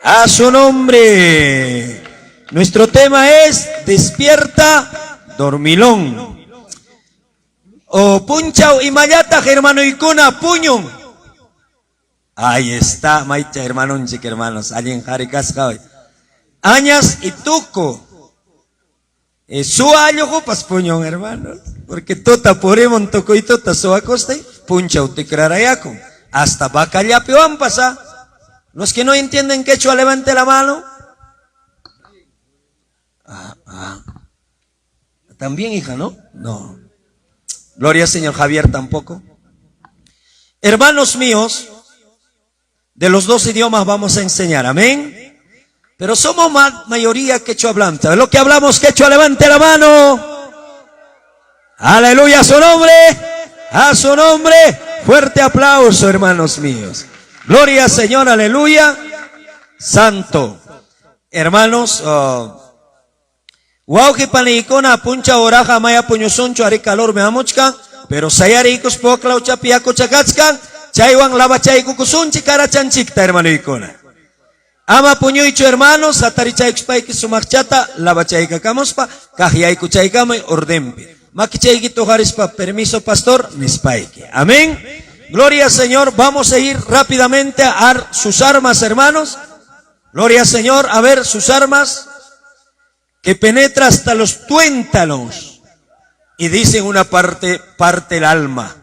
A su nombre. Nuestro tema es despierta, dormilón. O punchao y mayata, hermano y cuna, puño. Ahí está, maicha, hermano, chica, hermanos. Alguien jaricasca hoy. Añas y tuco. Su año, pas puño, hermanos. Porque tota poremon toco y tota su acoste, punchao te crarayaco. Hasta bacallapio van pasar. Los que no entienden quechua, levante la mano. También, hija, ¿no? No. Gloria al Señor. Javier tampoco. Hermanos míos, de los dos idiomas vamos a enseñar, amén. Pero somos mayoría quechua hablante. ¿Lo que hablamos quechua? Levante la mano. Aleluya, a su nombre. A su nombre. Fuerte aplauso, hermanos míos. Gloria al Señor, aleluya. Santo. Hermanos, Wauji panicona puncha oraja maya puñosoncho ari calor me amochka, pero sayaricos poclau chapiaco chacachkan, chaywan lava chay kukusunchi cara chanchikta, hermano icona. Ama puñuicho hermanos, atari chayxpaiki sumachata, lava chay kakamospa, kajiaiku chaykama ordempi. Maki chaykito harispa, permiso pastor, nispaiki. Amén. Gloria al Señor. Vamos a ir rápidamente a sus armas, hermanos. Gloria al Señor. A ver sus armas. Que penetra hasta los tuéntanos y dice en una parte el alma.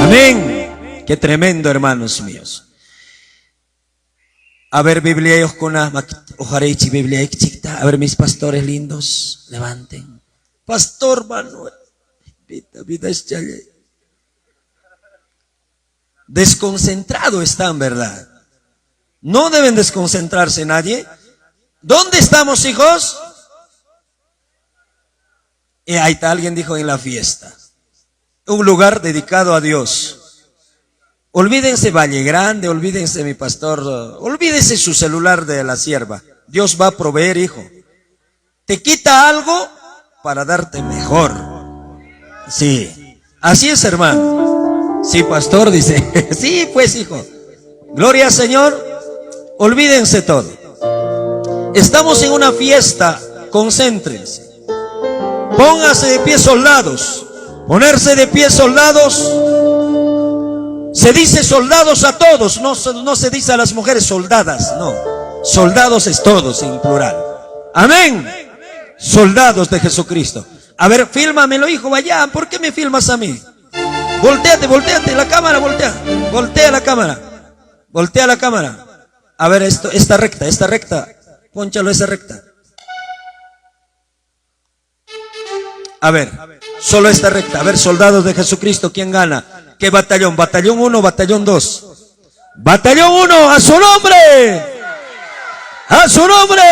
Amén. Qué tremendo, hermanos míos. A ver, Biblia, ojareichi, Biblia, a ver, mis pastores lindos, levanten. Pastor Manuel, vida es chale. Desconcentrado están, ¿verdad? No deben desconcentrarse nadie. ¿Dónde estamos, hijos? Y ahí está, alguien dijo en la fiesta. Un lugar dedicado a Dios. Olvídense Valle Grande, olvídense mi pastor, olvídense su celular de la sierva. Dios va a proveer, hijo. Te quita algo para darte mejor. Sí, así es, hermano. Sí, pastor, dice. Sí, pues, hijo. Gloria al Señor. Olvídense todo. Estamos en una fiesta, concéntrense. Pónganse de pie, soldados. Ponerse de pie, soldados. Se dice soldados a todos, no se dice a las mujeres soldadas, no. Soldados es todos en plural. Amén. Soldados de Jesucristo. A ver, fílmamelo, hijo, vaya. ¿Por qué me filmas a mí? Voltéate, la cámara, voltea la cámara. Voltea la cámara. A ver, esta recta. Pónchalo esa recta. A ver, solo esta recta. A ver, soldados de Jesucristo, ¿quién gana? ¿Qué batallón? ¿Batallón 1 o batallón 2? ¡Batallón 1! ¡A su nombre! ¡A su nombre!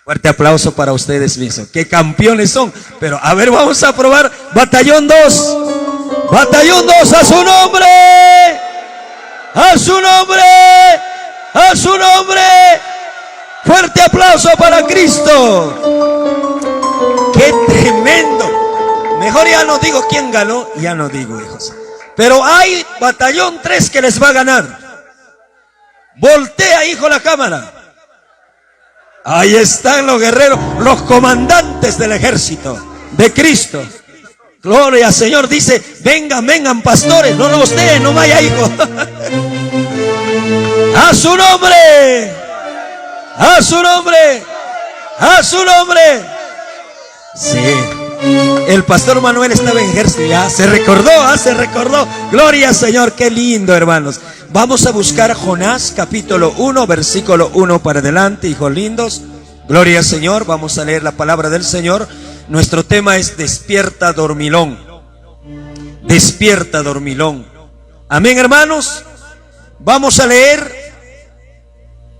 Fuerte aplauso para ustedes mismos. ¡Qué campeones son! Pero, a ver, vamos a probar. Batallón 2. Batallón 2, ¡a su nombre! ¡A su nombre! ¡A su nombre! Fuerte aplauso para Cristo. ¡Qué tremendo! Mejor ya no digo quién ganó, ya no digo, hijos. Pero hay batallón 3 que les va a ganar. Voltea, hijo, la cámara. Ahí están los guerreros, los comandantes del ejército de Cristo. Gloria al Señor. Dice, vengan pastores. No ustedes, no vaya, hijo. A su nombre. A su nombre. A su nombre. Sí. El pastor Manuel estaba en ejército. Ya se recordó. Gloria al Señor. Qué lindo, hermanos. Vamos a buscar Jonás capítulo 1, versículo 1 para adelante, hijos lindos. Gloria al Señor. Vamos a leer la palabra del Señor. Nuestro tema es despierta, dormilón. Despierta, dormilón. Amén, hermanos. Vamos a leer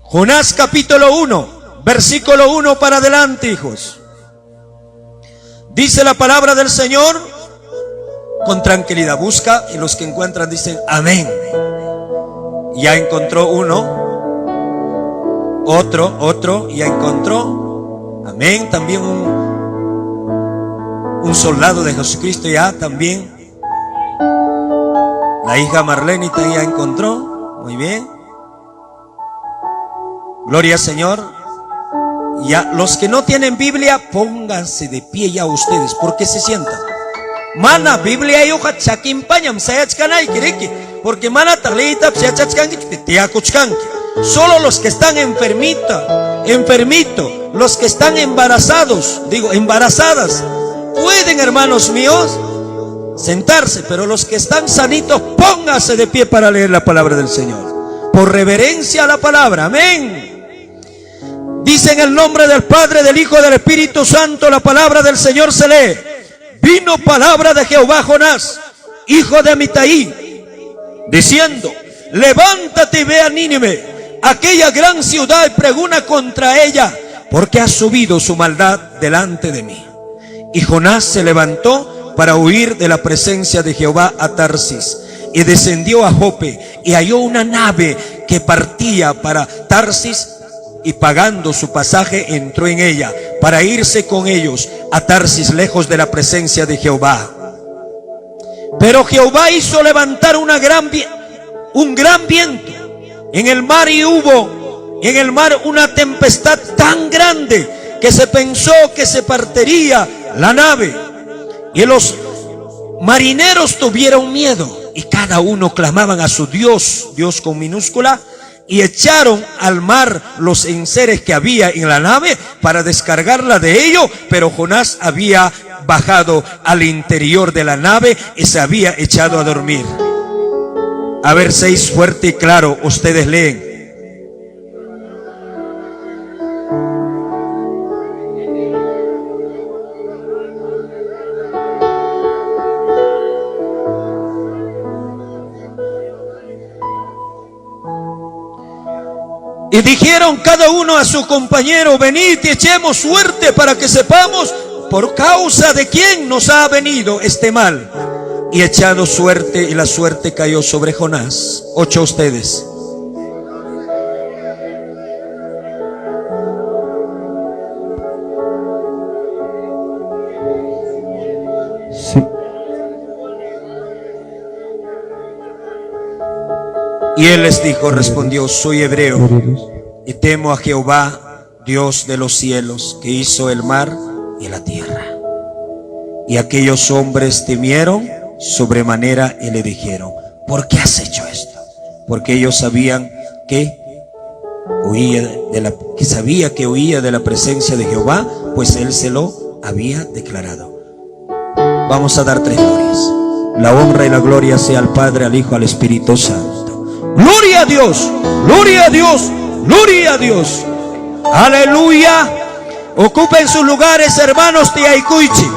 Jonás capítulo 1, versículo 1 para adelante, hijos. Dice la palabra del Señor con tranquilidad. Busca y los que encuentran dicen amén. Ya encontró uno. Otro, ya encontró. Amén. También un soldado de Jesucristo ya también. La hija Marlenita ya encontró. Muy bien. Gloria al Señor. Ya, los que no tienen Biblia, pónganse de pie ya ustedes, porque se sientan. Mana Biblia yo chaquimpañam sayachkanay kiriki, porque mana talita sayachkanki tiakuchkanki. Solo los que están enfermitos, los que están embarazados, embarazadas, pueden, hermanos míos, sentarse, pero los que están sanitos, pónganse de pie para leer la palabra del Señor, por reverencia a la palabra. Amén. Dice en el nombre del Padre, del Hijo y del Espíritu Santo, la palabra del Señor se lee. Vino palabra de Jehová a Jonás, hijo de Amitai, diciendo: levántate y ve a Nínive, aquella gran ciudad, y pregona contra ella, porque ha subido su maldad delante de mí. Y Jonás se levantó para huir de la presencia de Jehová a Tarsis, y descendió a Jope, y halló una nave que partía para Tarsis, y pagando su pasaje entró en ella para irse con ellos a Tarsis, lejos de la presencia de Jehová. Pero Jehová hizo levantar un gran viento en el mar, y hubo en el mar una tempestad tan grande que se pensó que se partiría la nave. Y los marineros tuvieron miedo, y cada uno clamaban a su Dios, Dios con minúscula, y echaron al mar los enseres que había en la nave para descargarla de ello. Pero Jonás había bajado al interior de la nave y se había echado a dormir. A ver, 6 fuerte y claro, ustedes leen. Y dijeron cada uno a su compañero: venid y echemos suerte para que sepamos por causa de quién nos ha venido este mal. Y echado suerte, y la suerte cayó sobre Jonás. 8 ustedes. Sí. Y él les dijo, respondió: soy hebreo y temo a Jehová, Dios de los cielos, que hizo el mar y la tierra. Y aquellos hombres temieron sobremanera y le dijeron: ¿por qué has hecho esto? Porque ellos sabían que sabía que huía de la presencia de Jehová, pues él se lo había declarado. Vamos a dar 3 glorias. La honra y la gloria sea al Padre, al Hijo, al Espíritu Santo. Gloria a Dios, gloria a Dios, gloria a Dios. Aleluya. Ocupen sus lugares, hermanos de Aikuichi.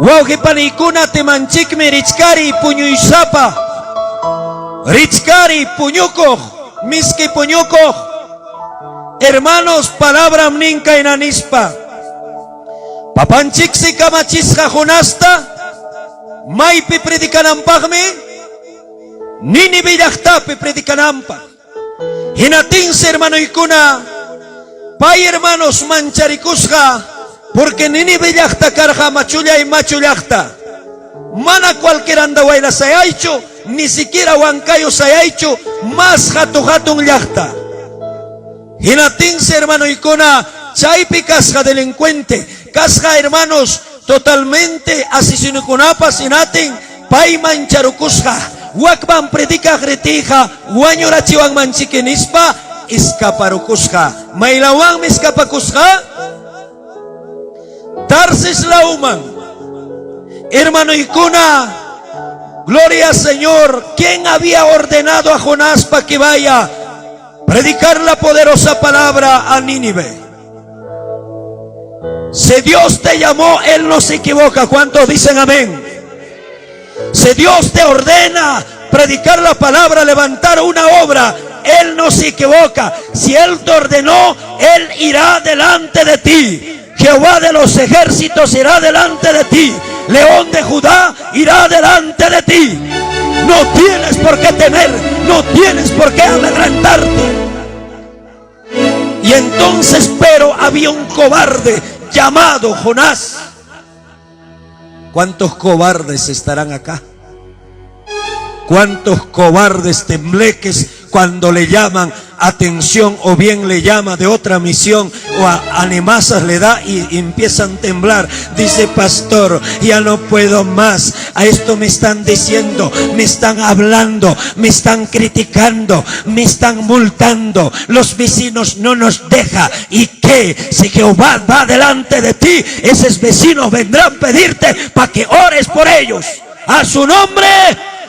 Waujipanikuna temanchikme richkari puñuisapa. Richkari puñuko, miski puñuko. Hermanos, palabra mninka enanispa. Papanchiksi kamachisja jonasta. Maipi predicanampagme. Nínive llaqtapi predicanampa. Hinatinse, hermano ikuna, pay hermanos mancharicusja, porque Nínive llaqta karja machulla y machullaqta. Mana cualquier andahuayla se ha hecho, ni siquiera Huancayo se ha hecho, más hatun llaqta. Hinatinse, hermano ikuna, chaypi casja delincuente, casja hermanos totalmente asesino kunapas inatin, pay mancharucusja. Wakban predica gretija, guañorachiwan manchikinispa, escaparukusja. Mailawan escapakusja, Tarsis lauman. Hermano Ikuna, gloria al Señor. ¿Quién había ordenado a Jonás para que vaya a predicar la poderosa palabra a Nínive? Si Dios te llamó, Él no se equivoca. ¿Cuántos dicen amén? Si Dios te ordena predicar la palabra, levantar una obra, Él no se equivoca. Si Él te ordenó, Él irá delante de ti. Jehová de los ejércitos irá delante de ti. León de Judá irá delante de ti. No tienes por qué temer, no tienes por qué amedrentarte. Y entonces, pero había un cobarde llamado Jonás. ¿Cuántos cobardes estarán acá? ¿Cuántos cobardes tembleques cuando le llaman atención o bien le llama de otra misión o a animazas le da y empiezan a temblar. Dice: pastor, ya no puedo más. A esto me están diciendo, me están hablando, me están criticando, me están multando. Los vecinos no nos dejan. ¿Y qué? Si Jehová va delante de ti, esos vecinos vendrán a pedirte para que ores por ellos. A su nombre.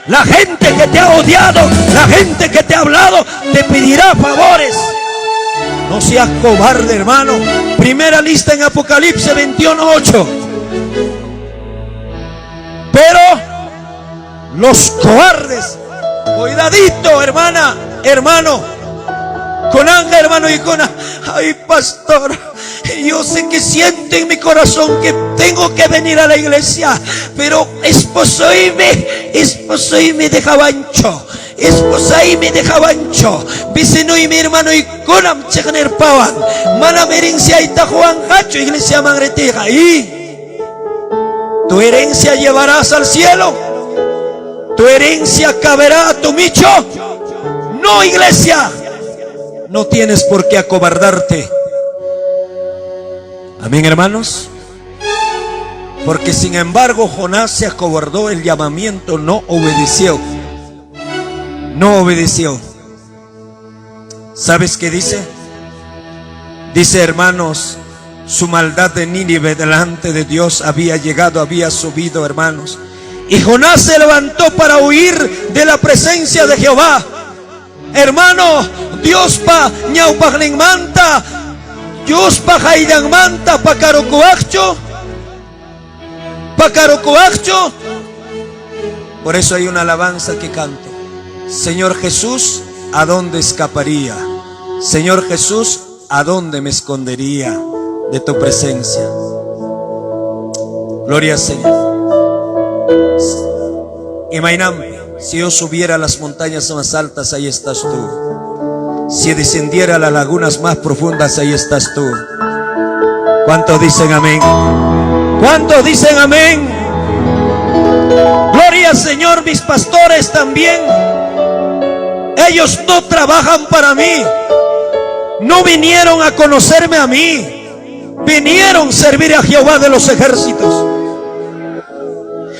La gente que te ha odiado, la gente que te ha hablado, te pedirá favores. No seas cobarde, hermano. Primera lista en Apocalipsis 21:8. Pero los cobardes, cuidadito, hermana, hermano, con Ángel, hermano, y con... Ay, pastor, yo sé que siento en mi corazón que tengo que venir a la iglesia, pero esposo y me dejaba ancho. Esposa y me dejaba ancho. Vecino y mi hermano y conam chegner pawan. Mana herencia y tajuan hacho iglesia mangretega. Y tu herencia llevarás al cielo. Tu herencia caberá a tu micho. No, iglesia. No tienes por qué acobardarte. Amén, hermanos. Porque sin embargo Jonás se acobardó, el llamamiento, no obedeció. No obedeció. ¿Sabes qué dice? Dice, hermanos, su maldad de Nínive delante de Dios había llegado, había subido, hermanos. Y Jonás se levantó para huir de la presencia de Jehová. Hermano, Dios pa ñaupagling manta, Dios pa jaidang manta, pa carocuacho. Por eso hay una alabanza que canto: Señor Jesús, ¿a dónde escaparía? Señor Jesús, ¿a dónde me escondería de tu presencia? Gloria al Señor. Imaginame, si yo subiera a las montañas más altas, ahí estás tú. Si descendiera a las lagunas más profundas, ahí estás tú. ¿Cuántos dicen amén? ¿Cuántos dicen amén? Gloria al Señor. Mis pastores también, ellos no trabajan para mí. No vinieron a conocerme a mí. Vinieron a servir a Jehová de los ejércitos.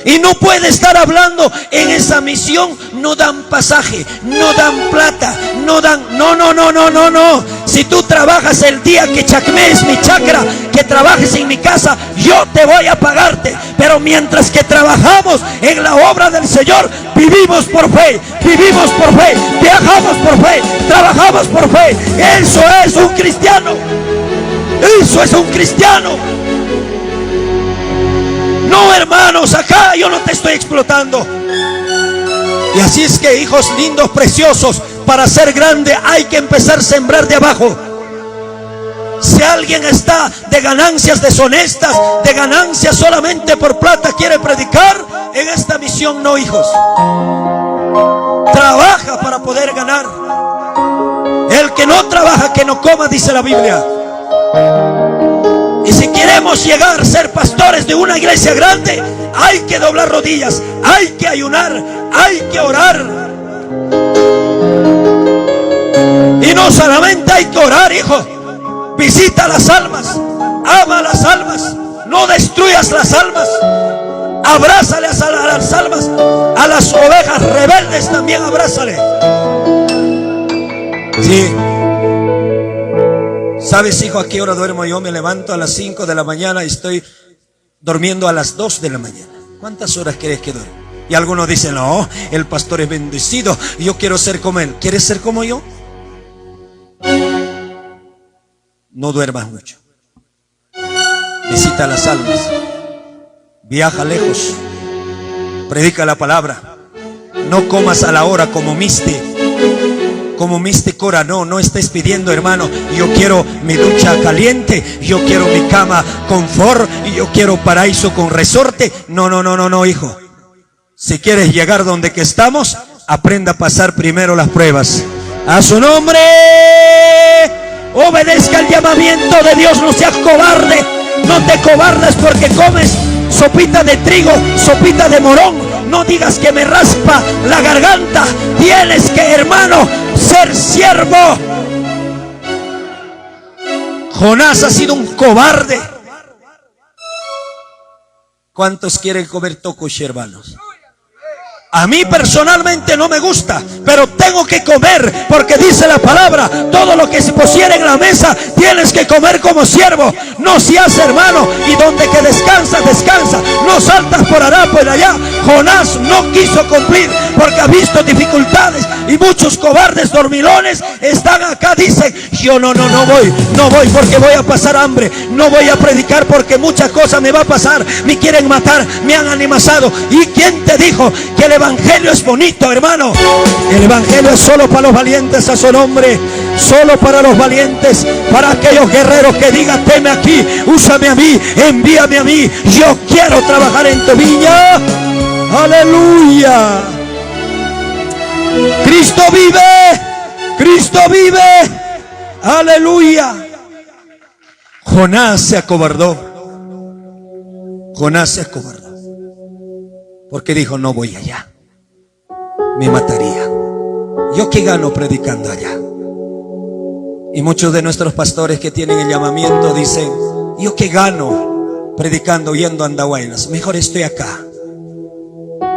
Y no puede estar hablando en esa misión. No dan pasaje, no dan plata, no dan... No. Si tú trabajas el día que chacmees mi chacra, que trabajes en mi casa, yo te voy a pagarte. Pero mientras que trabajamos en la obra del Señor, vivimos por fe, viajamos por fe, trabajamos por fe. Eso es un cristiano. Eso es un cristiano. No, hermanos, acá yo no te estoy explotando. Y así es que, hijos lindos, preciosos, para ser grande hay que empezar a sembrar de abajo. Si alguien está de ganancias deshonestas, de ganancias solamente por plata, quiere predicar, en esta misión no, hijos. Trabaja para poder ganar. El que no trabaja, que no coma, dice la Biblia. Y si queremos llegar a ser pastores de una iglesia grande, hay que doblar rodillas, hay que ayunar, hay que orar. Y no solamente hay que orar, hijo. Visita las almas, ama las almas, no destruyas las almas. Abrázales a las almas, a las ovejas rebeldes también abrázale. Sí. ¿Sabes, hijo, a qué hora duermo yo? Me levanto a las 5 de la mañana y estoy durmiendo a las 2 de la mañana. ¿Cuántas horas crees que duermo? Y algunos dicen, no, el pastor es bendecido, yo quiero ser como él. ¿Quieres ser como yo? No duermas mucho. Visita las almas. Viaja lejos. Predica la palabra. No comas a la hora como miste. Como miste Cora, no estés pidiendo, hermano, yo quiero mi ducha caliente, yo quiero mi cama confort, y yo quiero paraíso con resorte. No, hijo. Si quieres llegar donde que estamos, aprenda a pasar primero las pruebas. A su nombre, obedezca el llamamiento de Dios, no seas cobarde. No te cobardes porque comes sopita de trigo, sopita de morón. No digas que me raspa la garganta. Tienes que, hermano, ser siervo Jonás ha sido un cobarde. ¿Cuántos quieren comer tokushi, hermanos? A mí personalmente no me gusta, pero tengo que comer, porque dice la palabra: todo lo que se pusiera en la mesa tienes que comer como siervo. No seas hermano, y donde que descansa, descansa. No saltas por allá, por allá. Jonás no quiso cumplir porque ha visto dificultades, y muchos cobardes dormilones están acá. Dicen: yo no voy porque voy a pasar hambre, no voy a predicar porque muchas cosas me va a pasar, me quieren matar, me han amenazado. ¿Y quién te dijo que el evangelio es bonito, hermano? El evangelio es solo para los valientes a su nombre, solo para los valientes, para aquellos guerreros que digan: teme aquí, úsame a mí, envíame a mí, yo quiero trabajar en tu viña. Aleluya. Cristo vive, Cristo vive. Aleluya. Jonás se acobardó. Jonás se acobardó porque dijo: no voy allá, me mataría. ¿Yo qué gano predicando allá? Y muchos de nuestros pastores que tienen el llamamiento dicen: ¿yo qué gano predicando yendo a Andahuaylas? Mejor estoy acá.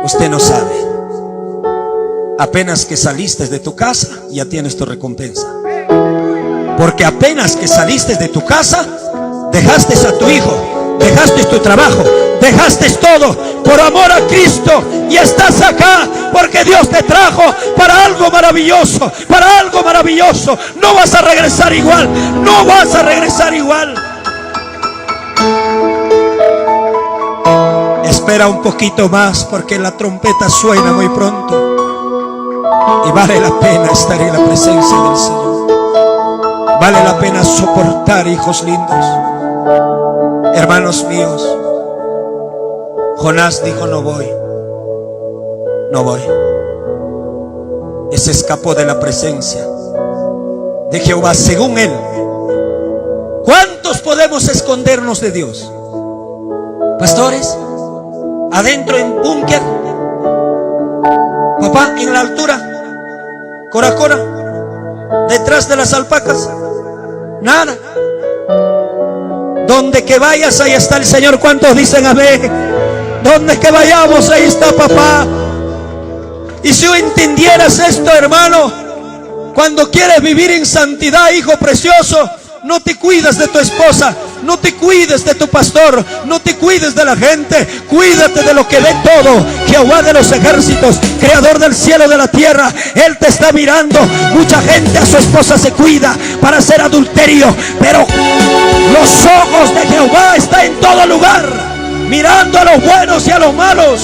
Usted no sabe. Apenas que saliste de tu casa, ya tienes tu recompensa. Porque apenas que saliste de tu casa, dejaste a tu hijo, dejaste tu trabajo, dejaste todo por amor a Cristo, y estás acá porque Dios te trajo para algo maravilloso, para algo maravilloso. No vas a regresar igual, no vas a regresar igual. Espera un poquito más, porque la trompeta suena muy pronto y vale la pena estar en la presencia del Señor. Vale la pena soportar, hijos lindos, hermanos míos. Jonás dijo: no voy, no voy. Y se escapó de la presencia de Jehová, según él. ¿Cuántos podemos escondernos de Dios? Pastores, adentro en búnker, papá en la altura, Cora Cora, detrás de las alpacas, nada. Donde que vayas, ahí está el Señor. ¿Cuántos dicen amén? Donde que vayamos, ahí está papá. Y si entendieras esto, hermano, cuando quieres vivir en santidad, hijo precioso, no te cuides de tu esposa, no te cuides de tu pastor, no te cuides de la gente. Cuídate de lo que ve todo Jehová de los ejércitos, creador del cielo y de la tierra. Él te está mirando. Mucha gente a su esposa se cuida para hacer adulterio, pero los ojos de Jehová están en todo lugar, mirando a los buenos y a los malos.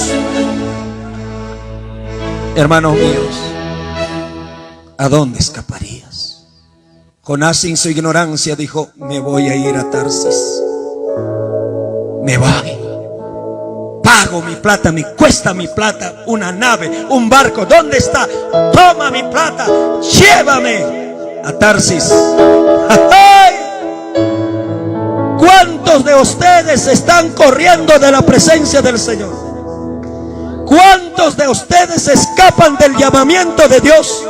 Hermanos míos, ¿a dónde escaparías? Jonás, en su ignorancia, dijo: me voy a ir a Tarsis. Me voy. Pago mi plata, me cuesta mi plata, una nave, un barco. ¿Dónde está? Toma mi plata, llévame a Tarsis. ¿Cuántos de ustedes están corriendo de la presencia del Señor? ¿Cuántos de ustedes escapan del llamamiento de Dios?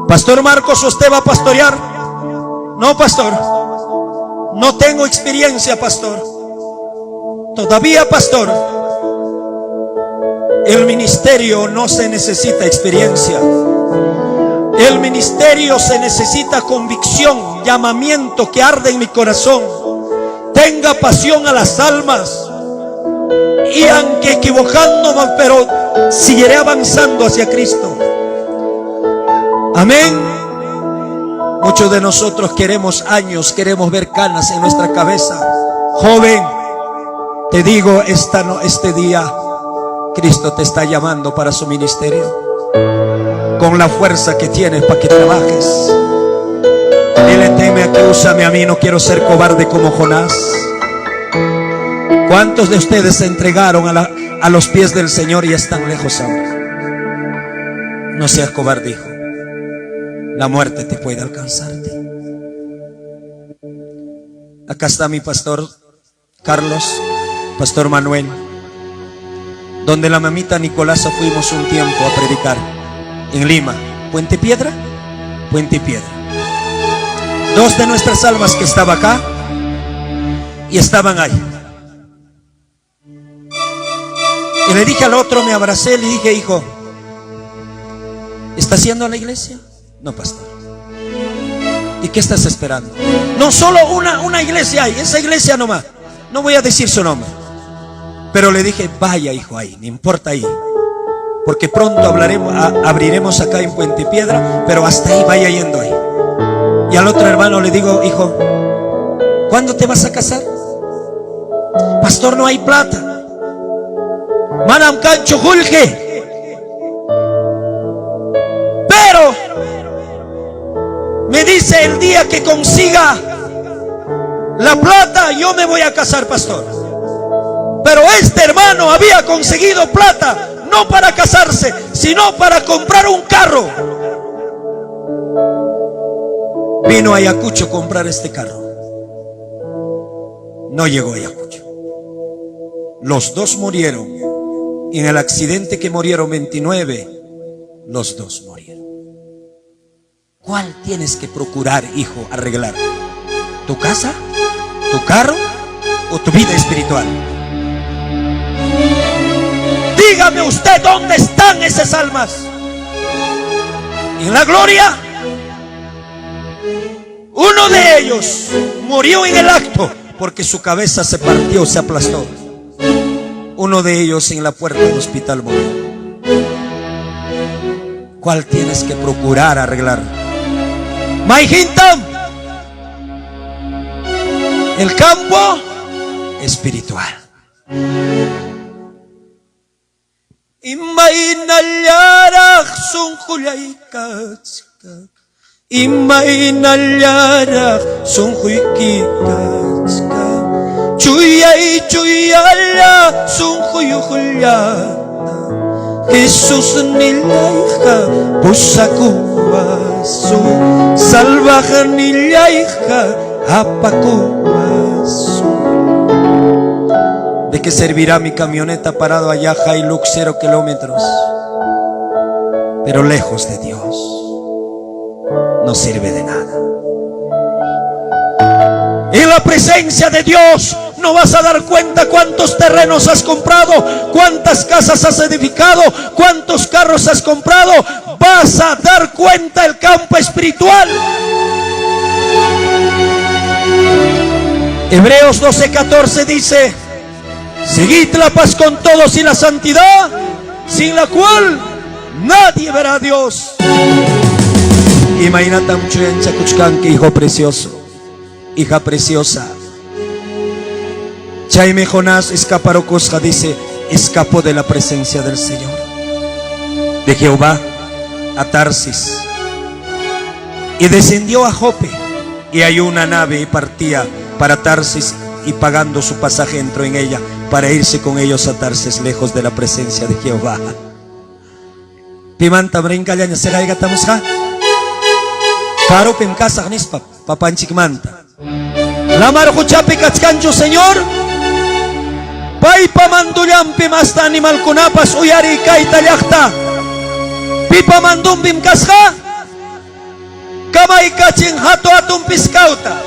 Pastor Marcos, ¿usted va a pastorear? No, pastor, no tengo experiencia, pastor. Todavía, pastor. El ministerio no se necesita experiencia. El ministerio se necesita convicción, llamamiento que arde en mi corazón. Tenga pasión a las almas. Y aunque equivocándome, pero seguiré avanzando hacia Cristo. Amén. Muchos de nosotros queremos años, queremos ver canas en nuestra cabeza. Joven, te digo, este día Cristo te está llamando para su ministerio, con la fuerza que tienes para que trabajes. Dile: teme a que úsame a mí, no quiero ser cobarde como Jonás. ¿Cuántos de ustedes se entregaron a los pies del Señor y están lejos ahora? No seas cobarde, hijo. La muerte te puede alcanzarte. Acá está mi pastor Carlos, pastor Manuel, donde la mamita Nicolasa fuimos un tiempo a predicar en Lima. Puente Piedra, Puente Piedra. Dos de nuestras almas que estaban acá y estaban ahí. Y le dije al otro, me abracé, le dije: hijo, ¿estás yendo a la iglesia? No, pastor. ¿Y qué estás esperando? No, solo una iglesia hay, esa iglesia nomás. No voy a decir su nombre. Pero le dije: vaya, hijo, ahí, no importa ahí. Porque pronto abriremos acá en Puente Piedra, pero hasta ahí vaya yendo ahí. Y al otro hermano le digo: hijo, ¿cuándo te vas a casar? Pastor, no hay plata. Manam cancho julge. Pero me dice: el día que consiga la plata, yo me voy a casar, pastor. Pero este hermano había conseguido plata, no para casarse, sino para comprar un carro. Vino a Ayacucho a comprar este carro. No llegó a Ayacucho. Los dos murieron. Y en el accidente que murieron 29, los dos murieron. ¿Cuál tienes que procurar, hijo, arreglar? ¿Tu casa? ¿Tu carro? ¿O tu vida espiritual? Dígame usted, ¿dónde están esas almas? ¿En la gloria? Uno de ellos murió en el acto porque su cabeza se partió, se aplastó. Uno de ellos en la puerta del hospital murió. ¿Cuál tienes que procurar arreglar? Maihintam, el campo espiritual. Imainallarak sunkhulaykatska, imainallarak sunkhuykitatska, chuyay chuyala sunkhuyukhulata, Jesús nilayja pusakuwasu, salvaja nilayja apakuwasu. ¿De qué servirá mi camioneta parado allá, Hilux 0 kilómetros? Pero lejos de Dios, no sirve de nada. En la presencia de Dios no vas a dar cuenta cuántos terrenos has comprado, cuántas casas has edificado, cuántos carros has comprado. Vas a dar cuenta el campo espiritual. Hebreos 12:14 dice: seguid la paz con todos y la santidad, sin la cual nadie verá a Dios. Imagínate mucho en Chacuchcanque, hijo precioso, hija preciosa. Chaime Jonás escaparocosja dice: escapó de la presencia del Señor, de Jehová, a Tarsis, y descendió a Jope, y halló una nave y partía para Tarsis, y pagando su pasaje entró en ella para irse con ellos a Tarsis, lejos de la presencia de Jehová. Pimanta brinca ya será gatamusja. Caro pim casa nispa papanchik manta. La marjuchapi kachkancho Señor. Paipa mandullampi masta animal kunapas uyari kaita llaqta. Pipa mandumpim kasja. Kamay kachin hato atun piskauta.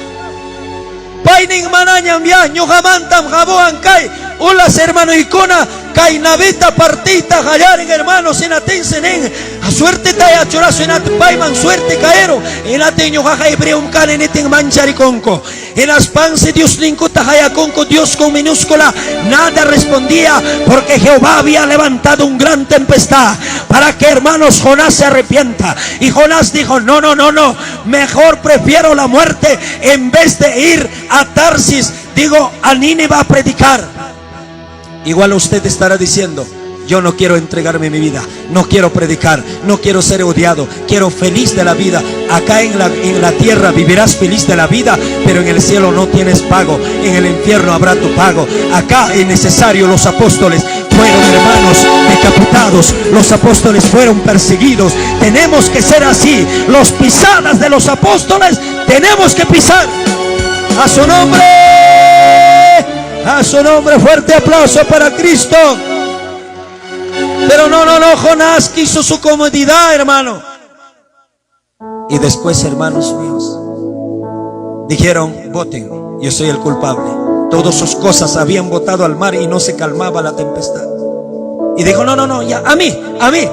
Paining mananyam ya ñuqamantam jaboan kay ulas hermano ikuna kay navita partita hallarin hermanos inatensen en a suerte taya chorazo en paiman suerte caero en ateño jaja hebreum kane neten manchariconco en las panse Dios ninkuta hayaconco Dios con minúscula nada respondía porque Jehová había levantado un gran tempestad para que hermanos Jonás se arrepienta y Jonás dijo: no, mejor prefiero la muerte en vez de ir a Tarsis, digo a Nínive a predicar. Igual usted estará diciendo: yo no quiero entregarme mi vida, no quiero predicar, no quiero ser odiado, quiero feliz de la vida. Acá en la tierra vivirás feliz de la vida, pero en el cielo no tienes pago, en el infierno habrá tu pago. Acá es necesario, los apóstoles fueron hermanos decapitados, los apóstoles fueron perseguidos. Tenemos que ser así, los pisadas de los apóstoles tenemos que pisar. A su nombre, fuerte aplauso para Cristo. Pero no, Jonás quiso su comodidad, hermano. Y después, hermanos míos, Dijeron, voten, yo soy el culpable. Todas sus cosas habían botado al mar y no se calmaba la tempestad. Y dijo, no, no, no, ya, a mí,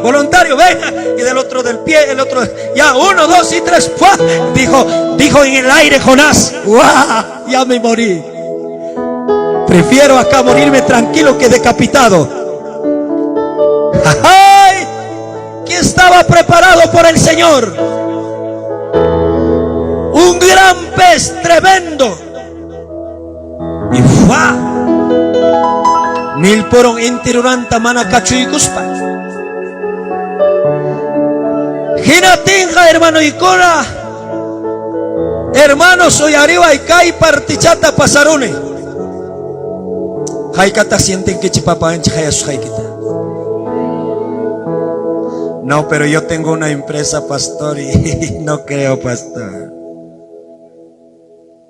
voluntario, venga. Y del otro del pie, el otro, ya, 1, 2 y 3, ¡fua! Dijo en el aire Jonás, ¡guau! Ya me morí. Prefiero acá morirme tranquilo que decapitado. ¡Ay! Que estaba preparado por el Señor. Un gran pez tremendo. Y ¡fua! Nilporon intiruranta mana cachuykuspa. Ginatinja hermano Icona. Hermanos, hoy arriba y cae partichata pasarune. Haikata sienten que chipapa en chayas haikita. No, pero yo tengo una empresa, pastor, y no creo, pastor.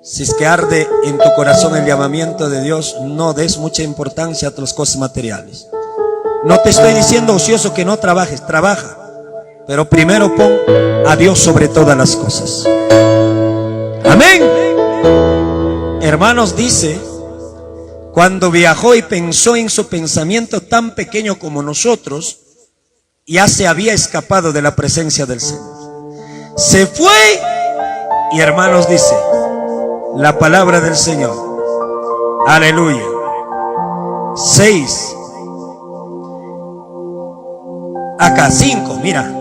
Si es que arde en tu corazón el llamamiento de Dios, no des mucha importancia a las cosas materiales. No te estoy diciendo, ocioso, que no trabajes, trabaja. Pero primero pon a Dios sobre todas las cosas. Amén. Hermanos, dice, cuando viajó y pensó en su pensamiento tan pequeño como nosotros, ya se había escapado de la presencia del Señor. Se fue y, hermanos, dice la palabra del Señor. Aleluya. 6. Acá 5, mira.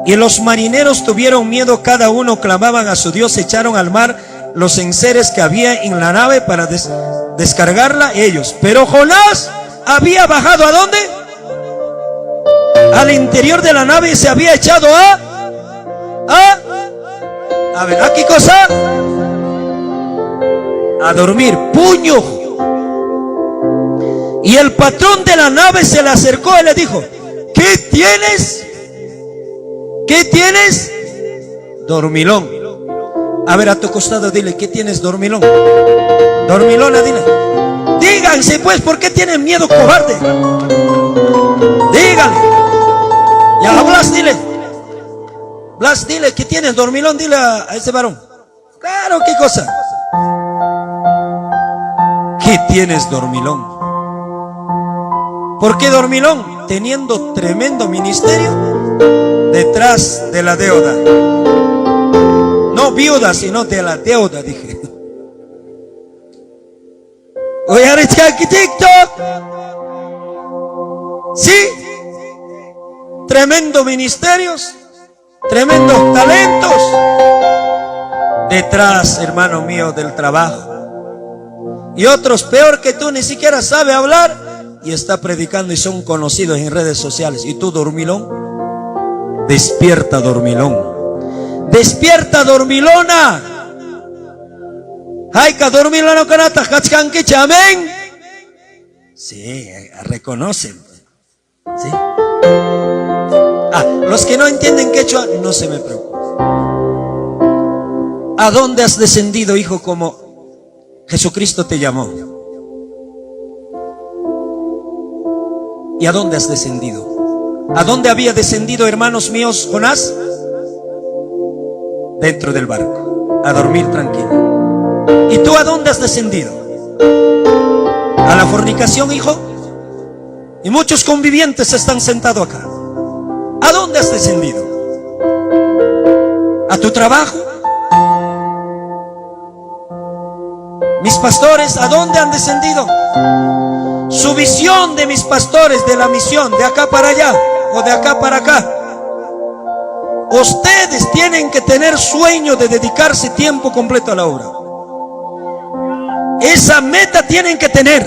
Y los marineros tuvieron miedo, cada uno clamaban a su Dios, echaron al mar los enseres que había en la nave para descargarla ellos. Pero Jonás había bajado ¿a dónde? Al interior de la nave y se había echado a ver, ¿a qué cosa? A dormir, puño. Y el patrón de la nave se le acercó y le dijo, ¿qué tienes? ¿Qué tienes? Dormilón. A ver, a tu costado dile, ¿qué tienes, dormilón? Dormilona, dile. Díganse pues, ¿por qué tienen miedo, cobarde? Díganle. Ya, Blas, dile. Blas, dile, ¿qué tienes, dormilón? Dile a ese varón. Claro, ¿qué cosa? ¿Qué tienes, dormilón? ¿Por qué dormilón? Teniendo tremendo ministerio detrás de la deuda. No viuda, sino de la deuda, dije. Oye, arquitecto. Sí. Tremendo ministerios, tremendos talentos detrás, hermano mío, del trabajo. Y otros peor que tú, ni siquiera sabe hablar y está predicando y son conocidos en redes sociales. Y tú, dormilón, despierta, dormilón. Despierta, dormilona. Haika, dormilona kanata, hachkankicha, amén. Sí, reconocen. ¿Sí? Los que no entienden quechua, no se me preocupen. ¿A dónde has descendido, hijo, como Jesucristo te llamó? ¿Y a dónde has descendido? ¿A dónde había descendido, hermanos míos, Jonás? Dentro del barco, a dormir tranquilo. ¿Y tú a dónde has descendido? ¿A la fornicación, hijo? Y muchos convivientes están sentados acá. ¿A dónde has descendido? ¿A tu trabajo? Mis pastores, ¿a dónde han descendido? Su visión de mis pastores, de la misión, de acá para allá o de acá para acá. Ustedes tienen que tener sueño de dedicarse tiempo completo a la obra. Esa meta tienen que tener.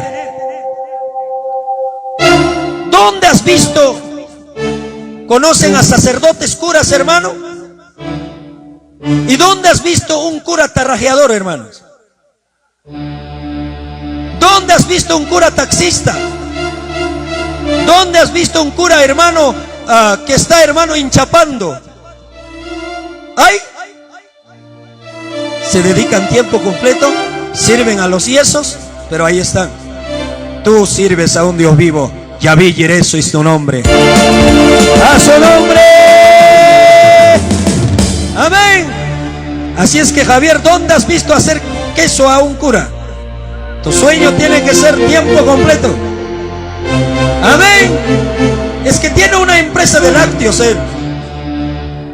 ¿Dónde has visto? ¿Conocen a sacerdotes, curas, hermano? ¿Y dónde has visto un cura tarrajeador, hermanos? ¿Dónde has visto un cura taxista? ¿Dónde has visto un cura, hermano, que está, hermano, hinchapando? ¡Ay! Se dedican tiempo completo, sirven a los yesos, pero ahí están. Tú sirves a un Dios vivo. Yahvé Jireh es tu nombre. ¡A su nombre! Amén. Así es que, Javier, ¿dónde has visto hacer queso a un cura? Tu sueño tiene que ser tiempo completo. Amén. Es que tiene una empresa de lácteos él.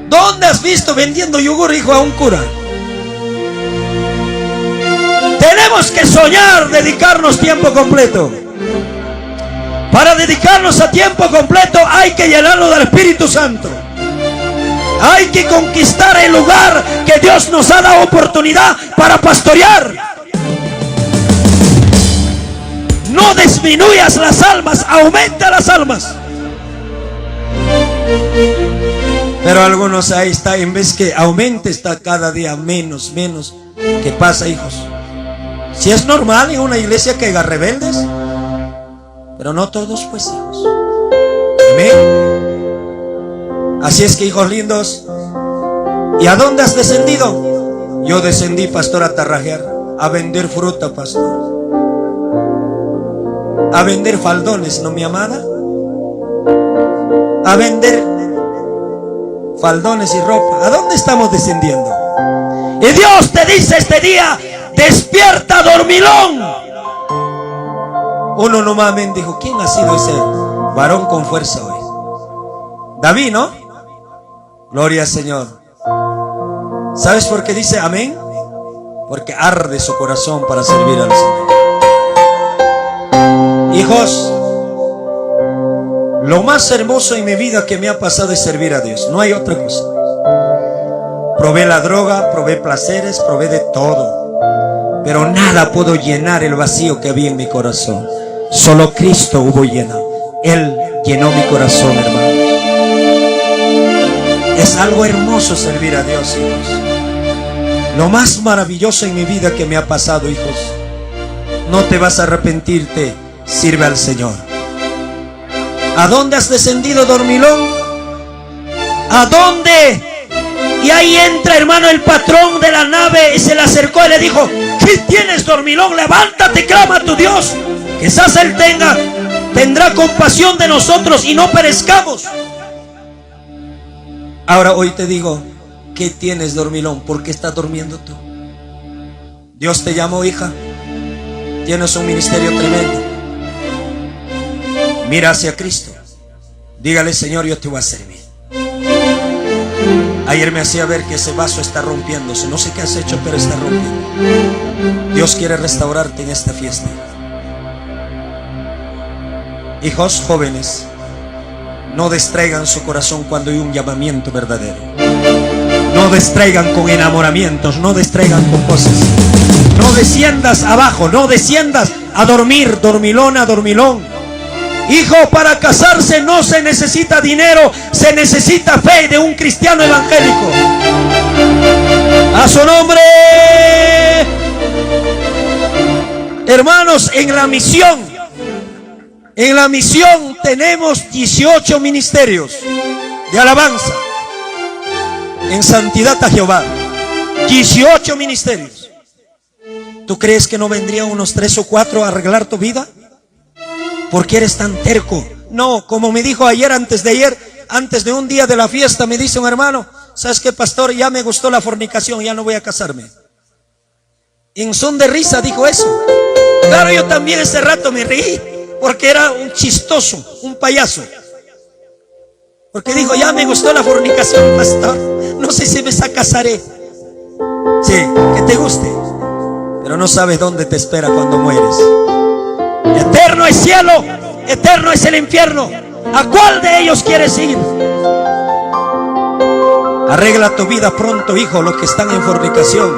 ¿Dónde has visto vendiendo yogur, hijo, a un cura? Tenemos que soñar, dedicarnos tiempo completo. Para dedicarnos a tiempo completo hay que llenarlo del Espíritu Santo. Hay que conquistar el lugar que Dios nos ha dado oportunidad para pastorear. No disminuyas las almas, aumenta las almas. Pero algunos ahí está, en vez que aumente, está cada día menos. ¿Qué pasa, hijos? Si es normal en una iglesia que haya rebeldes, pero no todos, pues, hijos. Amén. Así es que, hijos lindos, ¿y a dónde has descendido? Yo descendí, pastor, a tarrajear, a vender fruta, pastor, a vender faldones, ¿no, mi amada? A vender faldones y ropa. ¿A dónde estamos descendiendo? Y Dios te dice este día: despierta, dormilón. Uno nomás dijo: ¿quién ha sido ese varón con fuerza hoy? David, ¿no? Gloria al Señor. ¿Sabes por qué dice amén? Porque arde su corazón para servir al Señor. Hijos, lo más hermoso en mi vida que me ha pasado es servir a Dios. No hay otra cosa. Probé la droga, probé placeres, probé de todo, pero nada pudo llenar el vacío que había en mi corazón. Solo Cristo hubo llenado. Él llenó mi corazón, hermano. Es algo hermoso servir a Dios, hijos. Lo más maravilloso en mi vida que me ha pasado, hijos. No te vas a arrepentirte. Sirve al Señor. ¿A dónde has descendido, dormilón? ¿A dónde? Y ahí entra, hermano, el patrón de la nave y se le acercó y le dijo: ¿qué tienes, dormilón? Levántate, clama a tu Dios. Quizás Él tendrá compasión de nosotros y no perezcamos. Ahora hoy te digo: ¿qué tienes, dormilón? ¿Por qué estás durmiendo tú? Dios te llamó, hija. Tienes un ministerio tremendo. Mira hacia Cristo. Dígale: Señor, yo te voy a servir. Ayer me hacía ver que ese vaso está rompiéndose. No sé qué has hecho, pero está rompiendo. Dios quiere restaurarte en esta fiesta. Hijos jóvenes, no distraigan su corazón cuando hay un llamamiento verdadero. No distraigan con enamoramientos, no distraigan con cosas. No desciendas abajo, no desciendas a dormir, dormilona, dormilón. Hijo, para casarse no se necesita dinero, se necesita fe de un cristiano evangélico. A su nombre. Hermanos, en la misión tenemos 18 ministerios de alabanza en santidad a Jehová. 18 ministerios. ¿Tú crees que no vendrían unos 3 o 4 a arreglar tu vida? ¿Por qué eres tan terco? No, como me dijo ayer, antes de un día de la fiesta, me dice un hermano: ¿sabes qué, pastor? Ya me gustó la fornicación, ya no voy a casarme. En son de risa dijo eso. Claro, yo también ese rato me reí, porque era un chistoso, un payaso. Porque dijo: ya me gustó la fornicación, pastor, no sé si me casaré. Sí, que te guste, pero no sabes dónde te espera cuando mueres. Eterno es cielo, eterno es el infierno. ¿A cuál de ellos quieres ir? Arregla tu vida pronto, hijo. Los que están en fornicación,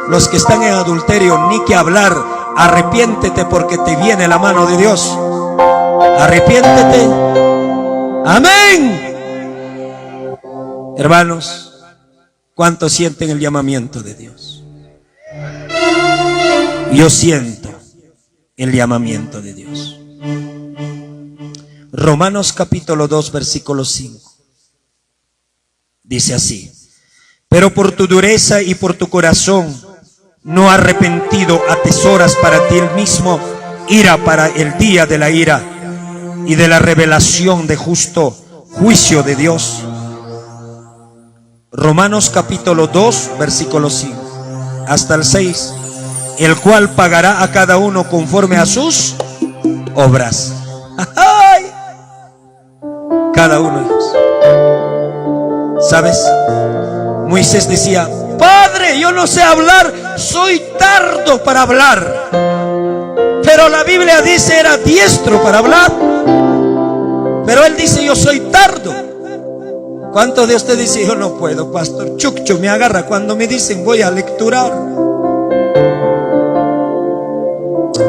los que están en adulterio, ni que hablar. Arrepiéntete, porque te viene la mano de Dios. Arrepiéntete. Amén. Hermanos, ¿cuántos sienten el llamamiento de Dios? Yo siento el llamamiento de Dios. Romanos capítulo 2, versículo 5. Dice así: pero por tu dureza y por tu corazón no arrepentido atesoras para ti el mismo ira para el día de la ira y de la revelación de justo juicio de Dios. Romanos capítulo 2, versículo 5 hasta el 6. El cual pagará a cada uno conforme a sus obras. ¡Ay! Cada uno, hijos. ¿Sabes? Moisés decía: Padre, yo no sé hablar, soy tardo para hablar. Pero la Biblia dice era diestro para hablar. Pero él dice: yo soy tardo. ¿Cuántos de ustedes dicen: yo no puedo, pastor? Chucho me agarra cuando me dicen voy a lecturar.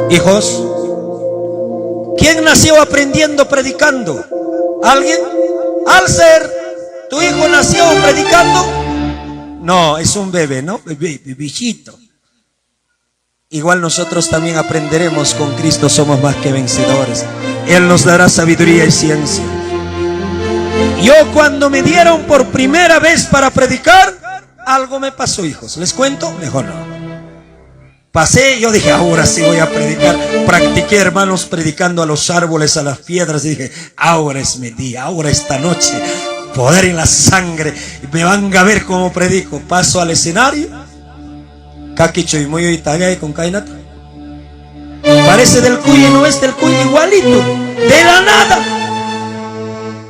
Hijos, ¿quién nació aprendiendo predicando? ¿Alguien? Alcer, ¿tu hijo nació predicando? No, es un bebé, ¿no? Bebecito. Igual nosotros también aprenderemos con Cristo, somos más que vencedores. Él nos dará sabiduría y ciencia. Yo cuando me dieron por primera vez para predicar, algo me pasó, hijos. ¿Les cuento? Mejor no. Pasé, yo dije: ahora sí voy a predicar. Practiqué, hermanos, predicando a los árboles, a las piedras. Y dije: ahora es mi día, ahora esta noche, poder en la sangre. Me van a ver cómo predico. Paso al escenario. Caquicho y muy itagay con cainata. Parece del cuy, no es del cuy, igualito. De la nada.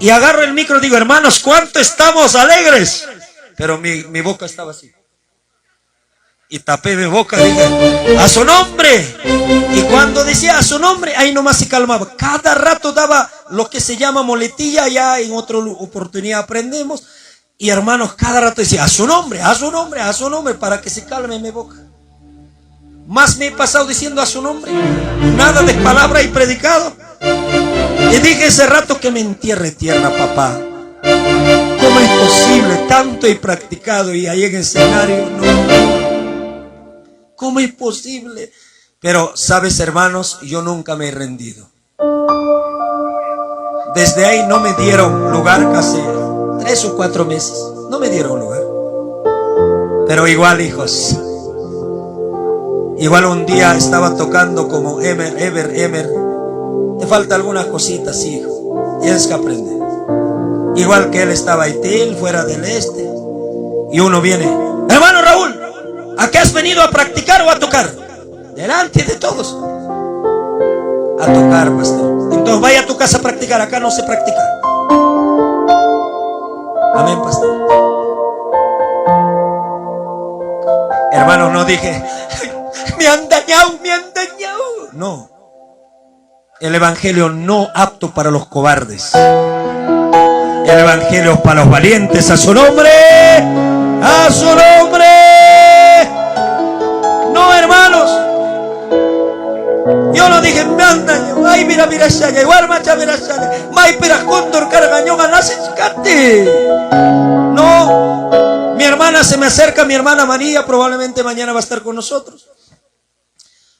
Y agarro el micro y digo: hermanos, ¿cuánto estamos alegres? Pero mi boca estaba así. Y tapé mi boca, dije: a su nombre. Y cuando decía a su nombre, ahí nomás se calmaba. Cada rato daba lo que se llama moletilla. Ya en otra oportunidad aprendemos. Y hermanos, cada rato decía: a su nombre, a su nombre, a su nombre, para que se calme mi boca. Más me he pasado diciendo a su nombre. Nada de palabra y predicado. Y dije ese rato: que me entierre tierra, papá. ¿Cómo es posible? Tanto he practicado y ahí en el escenario no. ¿Cómo es posible? Pero, ¿sabes, hermanos? Yo nunca me he rendido. Desde ahí no me dieron lugar casi 3 o 4 meses. No me dieron lugar. Pero igual, hijos. Igual un día estaba tocando como Emer. Te falta algunas cositas, hijo. Tienes que aprender. Igual que él estaba Haití, fuera del este. Y uno viene: hermano Raúl, ¿a qué has venido? ¿A practicar o a tocar? Delante de todos. A tocar, pastor. Entonces vaya a tu casa a practicar. Acá no se practica. Amén, pastor. Hermano, no dije: me han dañado, me han dañado. No. El evangelio no apto para los cobardes. El evangelio es para los valientes. A su nombre. A su nombre. No, hermanos. Yo no dije: me han dañado. Ay, mira, shaya. Igual macha, mira, shaya. May pira condor cargañón ganasechcate. No. Mi hermana se me acerca, mi hermana Manilla, probablemente mañana va a estar con nosotros.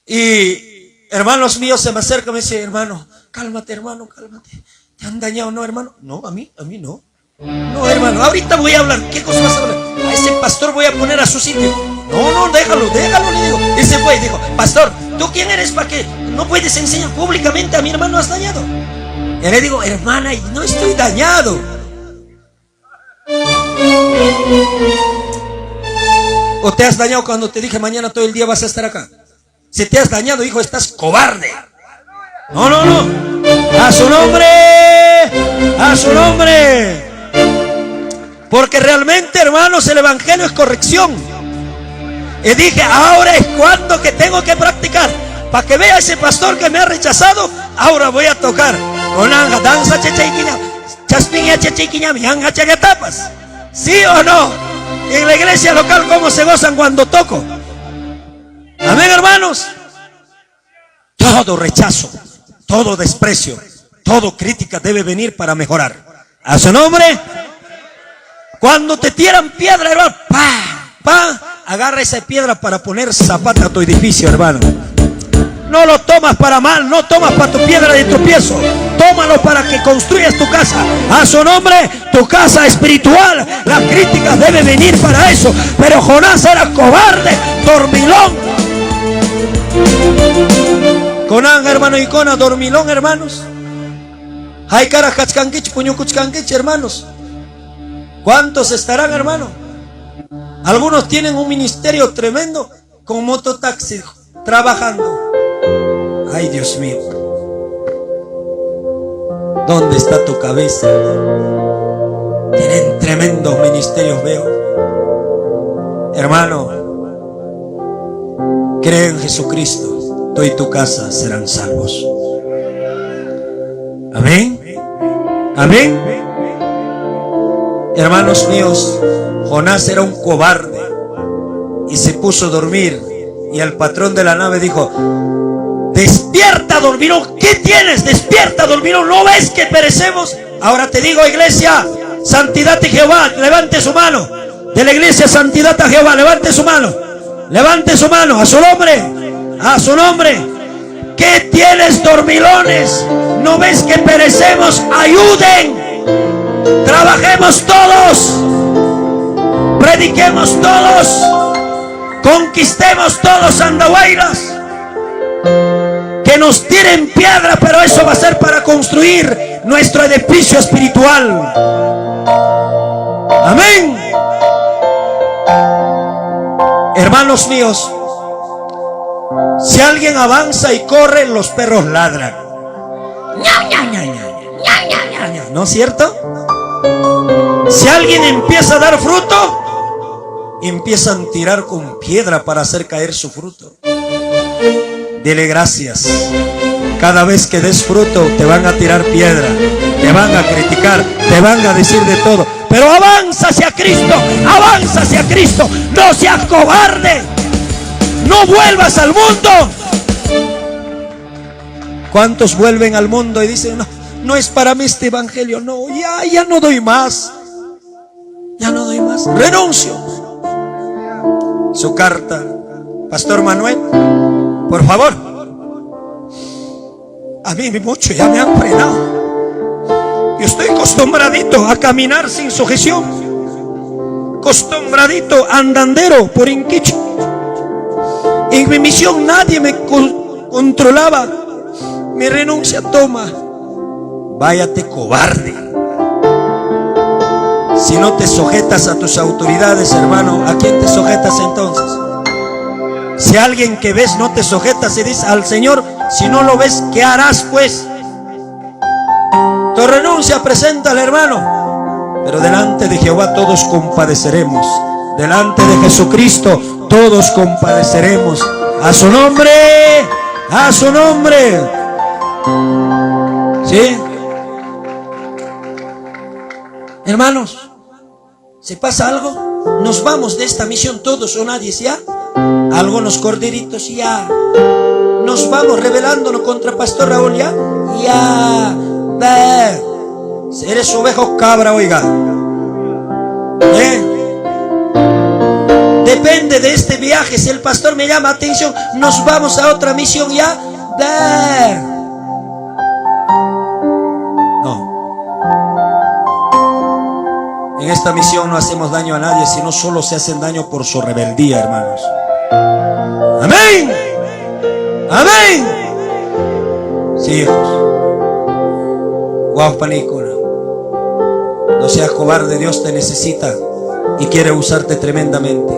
Y hermanos míos se me acerca y me dice: hermano, cálmate, hermano, cálmate. ¿Te han dañado? No, hermano. No, a mí no. No, hermano, ahorita voy a hablar. ¿Qué cosa vas a hablar? A ese pastor voy a poner a su sitio. No, déjalo, le digo. Él se fue y dijo: pastor, ¿tú quién eres para qué? No puedes enseñar públicamente a mi hermano has dañado. Y le digo: hermana, no estoy dañado. ¿O te has dañado cuando te dije mañana todo el día vas a estar acá? Si te has dañado, hijo, estás cobarde. No. A su nombre. A su nombre. Porque realmente, hermanos, el evangelio es corrección. Y dije: ahora es cuando que tengo que practicar. Para que vea ese pastor que me ha rechazado, ahora voy a tocar. Con anga, danza, chechaiquiña, chaspiña, chechaiquiña, mi anga, chagatapas. ¿Sí o no? En la iglesia local, ¿cómo se gozan cuando toco? Amén, hermanos. Todo rechazo, todo desprecio, todo crítica debe venir para mejorar. A su nombre. Cuando te tiran piedra, hermano, agarra esa piedra para poner zapata a tu edificio, hermano. No lo tomas para mal, no tomas para tu piedra de tropiezo. Tómalo para que construyas tu casa. A su nombre, tu casa espiritual. La crítica debe venir para eso. Pero Jonás era cobarde, dormilón. Conan, hermano, y Cona, dormilón, hermanos. Hay cara cachcanquich, puño cuchcanquich, hermanos. ¿Cuántos estarán, hermano? Algunos tienen un ministerio tremendo con mototaxi, trabajando. Ay, Dios mío. ¿Dónde está tu cabeza? Tienen tremendos ministerios, veo. Hermano, cree en Jesucristo, tú y tu casa serán salvos. Amén. Amén. Hermanos míos, Jonás era un cobarde y se puso a dormir, y el patrón de la nave dijo: despierta, dormirón. ¿Qué tienes? Despierta, dormirón. ¿No ves que perecemos? Ahora te digo, iglesia, santidad de Jehová, levante su mano. De la iglesia Santidad a Jehová, levante su mano. Levante su mano, a su nombre. A su nombre. ¿Qué tienes, dormilones? ¿No ves que perecemos? Ayuden. Trabajemos todos. Prediquemos todos. Conquistemos todos, andahuaylas. Que nos tiren piedra, pero eso va a ser para construir nuestro edificio espiritual. Amén. Hermanos míos, si alguien avanza y corre, los perros ladran. ¿No es cierto? Si alguien empieza a dar fruto, empiezan a tirar con piedra para hacer caer su fruto. Dele gracias. Cada vez que des fruto te van a tirar piedra, te van a criticar, te van a decir de todo. Pero avanza hacia Cristo, avanza hacia Cristo. No seas cobarde, no vuelvas al mundo. ¿Cuántos vuelven al mundo y dicen: no, no es para mí este evangelio? No, ya no doy más. Ya no doy más, renuncio. Su carta, Pastor Manuel, por favor. A mí mucho ya me han frenado. Yo estoy acostumbradito a caminar sin sujeción, acostumbradito andandero por Inquicho. En mi misión nadie me controlaba. Mi renuncia, toma. Váyate, cobarde. Si no te sujetas a tus autoridades, hermano, ¿a quién te sujetas entonces? Si alguien que ves no te sujetas y dices al Señor, si no lo ves, ¿qué harás pues? Tu renuncia, preséntala, hermano. Pero delante de Jehová todos compadeceremos. Delante de Jesucristo todos compadeceremos. A su nombre, a su nombre. ¿Sí? Hermanos, ¿se pasa algo? Nos vamos de esta misión todos o nadie, ¿ya? Algunos corderitos, ya. Nos vamos rebelándonos contra Pastor Raúl, ¿ya? Ya. Eres ovejo cabra, oiga. Depende de este viaje. Si el pastor me llama atención, nos vamos a otra misión, ¿ya? No. En esta misión no hacemos daño a nadie, sino solo se hacen daño por su rebeldía, hermanos. Amén. Amén. Sí, hijos. Guau, panícula. No seas cobarde, Dios te necesita y quiere usarte tremendamente.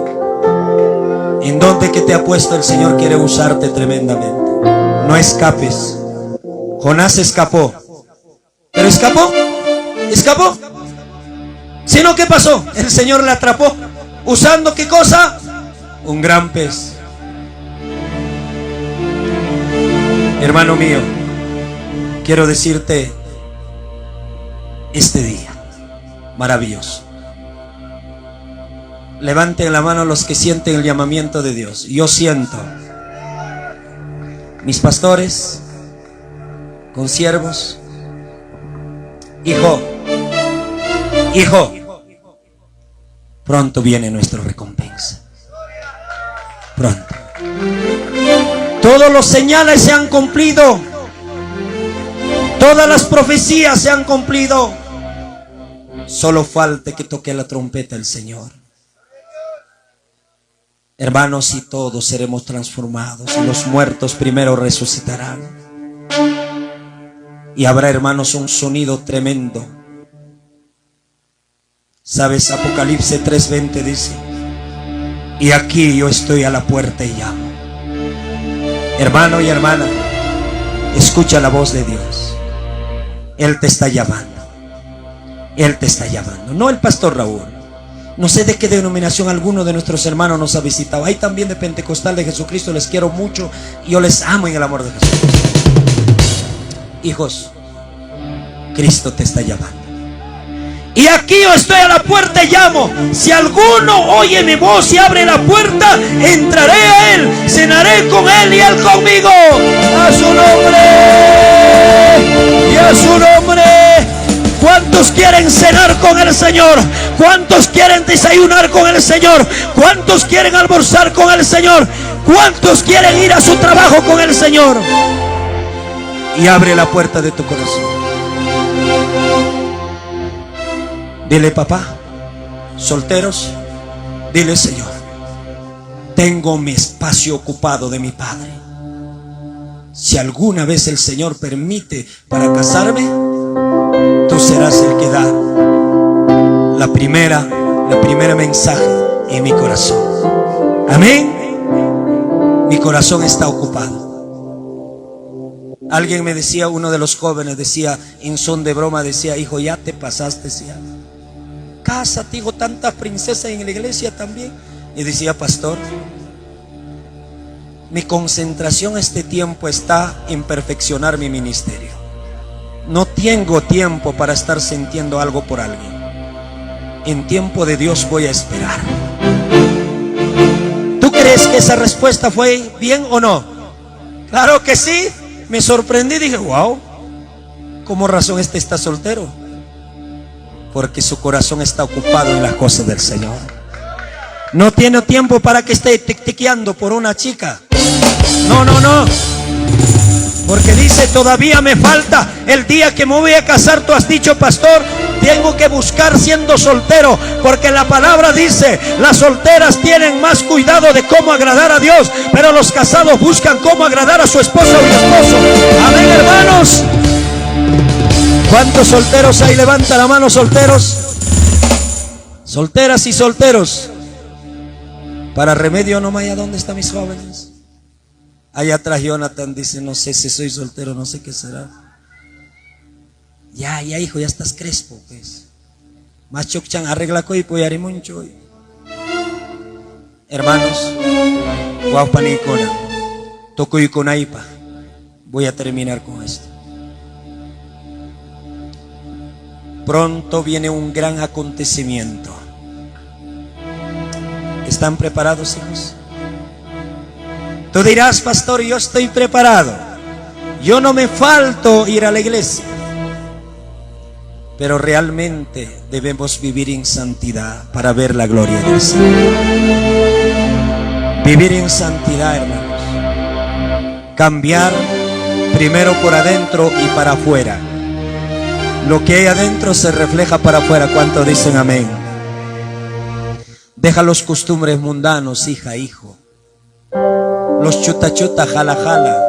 En donde que te ha puesto el Señor quiere usarte tremendamente. No escapes. Jonás escapó. ¿Pero escapó? ¿Escapó? Sino, ¿qué pasó? El Señor la atrapó. ¿Usando qué cosa? Un gran pez. Hermano mío, quiero decirte este día maravilloso. Levanten la mano los que sienten el llamamiento de Dios. Yo siento. Mis pastores, consiervos, hijo, pronto viene nuestra recompensa. Pronto. Todos los señales se han cumplido. Todas las profecías se han cumplido. Solo falta que toque la trompeta el Señor. Hermanos, y todos seremos transformados. Y los muertos primero resucitarán. Y habrá, hermanos, un sonido tremendo. ¿Sabes? Apocalipsis 3:20 dice: Y aquí yo estoy a la puerta y llamo. Hermano y hermana, escucha la voz de Dios. Él te está llamando. Él te está llamando. No el pastor Raúl. No sé de qué denominación alguno de nuestros hermanos nos ha visitado. Hay también de Pentecostal de Jesucristo. Les quiero mucho y yo les amo en el amor de Jesús. Hijos, Cristo te está llamando. Y aquí yo estoy a la puerta y llamo. Si alguno oye mi voz y abre la puerta, entraré a él, cenaré con él y él conmigo. A su nombre y a su nombre. ¿Cuántos quieren cenar con el Señor? ¿Cuántos quieren desayunar con el Señor? ¿Cuántos quieren almorzar con el Señor? ¿Cuántos quieren ir a su trabajo con el Señor? Y abre la puerta de tu corazón. Dile, papá, solteros, dile, Señor, tengo mi espacio ocupado de mi Padre. Si alguna vez el Señor permite para casarme, tú serás el que da la primera mensaje en mi corazón. Amén. Mi corazón está ocupado. Alguien me decía, uno de los jóvenes decía, en son de broma, decía, hijo, ya te pasaste, decía. Cásate, hijo, tantas princesas en la iglesia también. Y decía, pastor, mi concentración este tiempo está en perfeccionar mi ministerio. No tengo tiempo para estar sintiendo algo por alguien. En tiempo de Dios voy a esperar. ¿Tú crees que esa respuesta fue bien o no? Claro que sí. Me sorprendí, dije, wow, ¿cómo razón este está soltero? Porque su corazón está ocupado en las cosas del Señor. No tiene tiempo para que esté tic-tiqueando por una chica. No, no, no. Porque dice, todavía me falta el día que me voy a casar. Tú has dicho, pastor, tengo que buscar siendo soltero. Porque la palabra dice, las solteras tienen más cuidado de cómo agradar a Dios, pero los casados buscan cómo agradar a su esposa o esposo. Amén, hermanos. ¿Cuántos solteros hay? Levanta la mano, solteros. Solteras y solteros. Para remedio no vaya, ¿dónde están mis jóvenes? Allá atrás Jonathan dice, no sé si soy soltero, no sé qué será. Ya, hijo, ya estás crespo, pues. Machokchan, arregla coi, poyari mucho. Hermanos, guapanicona, toco y con aipa. Voy a terminar con esto. Pronto viene un gran acontecimiento. ¿Están preparados, hijos? Tú dirás, pastor, yo estoy preparado. Yo no me falto ir a la iglesia. Pero realmente debemos vivir en santidad para ver la gloria del Señor. Vivir en santidad, hermanos. Cambiar primero por adentro y para afuera. Lo que hay adentro se refleja para afuera. ¿Cuántos dicen amén? Deja los costumbres mundanos, hija, hijo. Los chuta chuta, jala jala.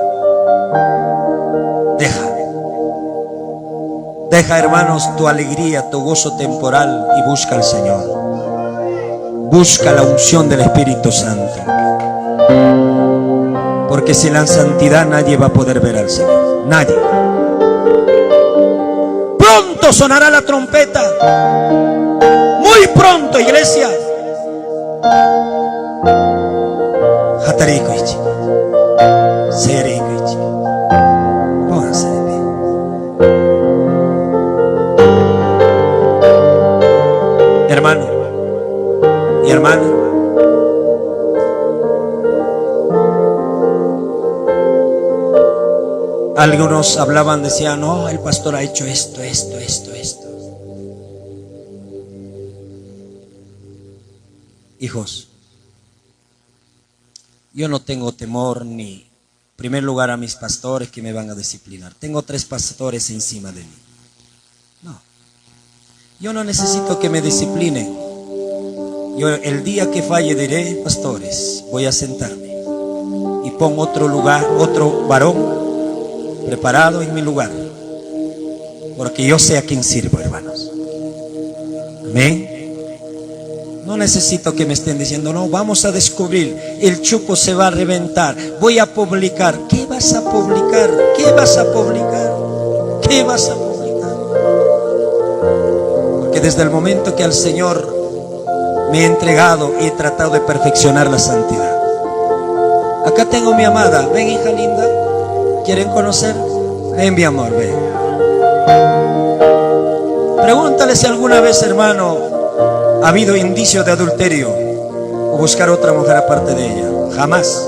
Deja, hermanos, tu alegría, tu gozo temporal y busca al Señor. Busca la unción del Espíritu Santo. Porque sin la santidad nadie va a poder ver al Señor. Nadie. Pronto sonará la trompeta. Muy pronto, iglesia. Hatarikoichi. Serikoichi. Pónganse de pie. Hermano y hermana, algunos hablaban, decían, no, el pastor ha hecho esto. Hijos, yo no tengo temor ni, en primer lugar, a mis pastores que me van a disciplinar. Tengo 3 pastores encima de mí. No, yo no necesito que me disciplinen. Yo el día que falle diré, pastores, voy a sentarme y pongo otro lugar, otro varón preparado en mi lugar, porque yo sé a quién sirvo, hermanos. Amén. No necesito que me estén diciendo, no, vamos a descubrir, el chupo se va a reventar, voy a publicar. ¿Qué vas a publicar? ¿Qué vas a publicar? ¿Qué vas a publicar? Porque desde el momento que al Señor me he entregado y he tratado de perfeccionar la santidad. Acá tengo mi amada, ven hija linda, ¿quieren conocer? Ven mi amor, ven. Pregúntale si alguna vez, hermano, ha habido indicio de adulterio o buscar otra mujer aparte de ella. Jamás.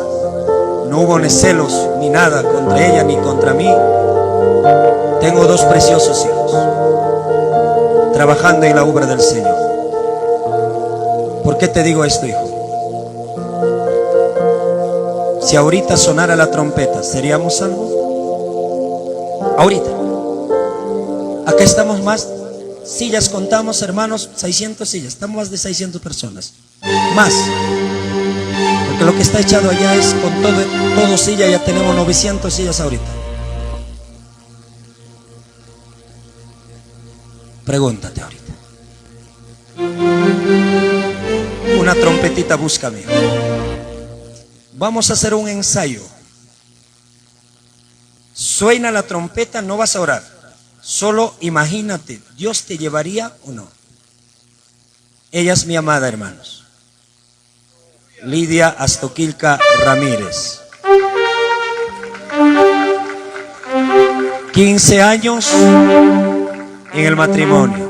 No hubo ni celos ni nada contra ella ni contra mí. Tengo 2 preciosos hijos trabajando en la obra del Señor. ¿Por qué te digo esto, hijo? Si ahorita sonara la trompeta, ¿seríamos salvos? Ahorita. Acá estamos más sillas, contamos, hermanos, 600 sillas. Estamos más de 600 personas. Más. Porque lo que está echado allá es con todo silla, ya tenemos 900 sillas ahorita. Pregúntate ahorita. Una trompetita, búscame. Vamos a hacer un ensayo. Suena la trompeta, no vas a orar. Solo imagínate, ¿Dios te llevaría o no? Ella es mi amada, hermanos. Lidia Astoquilca Ramírez. 15 años en el matrimonio.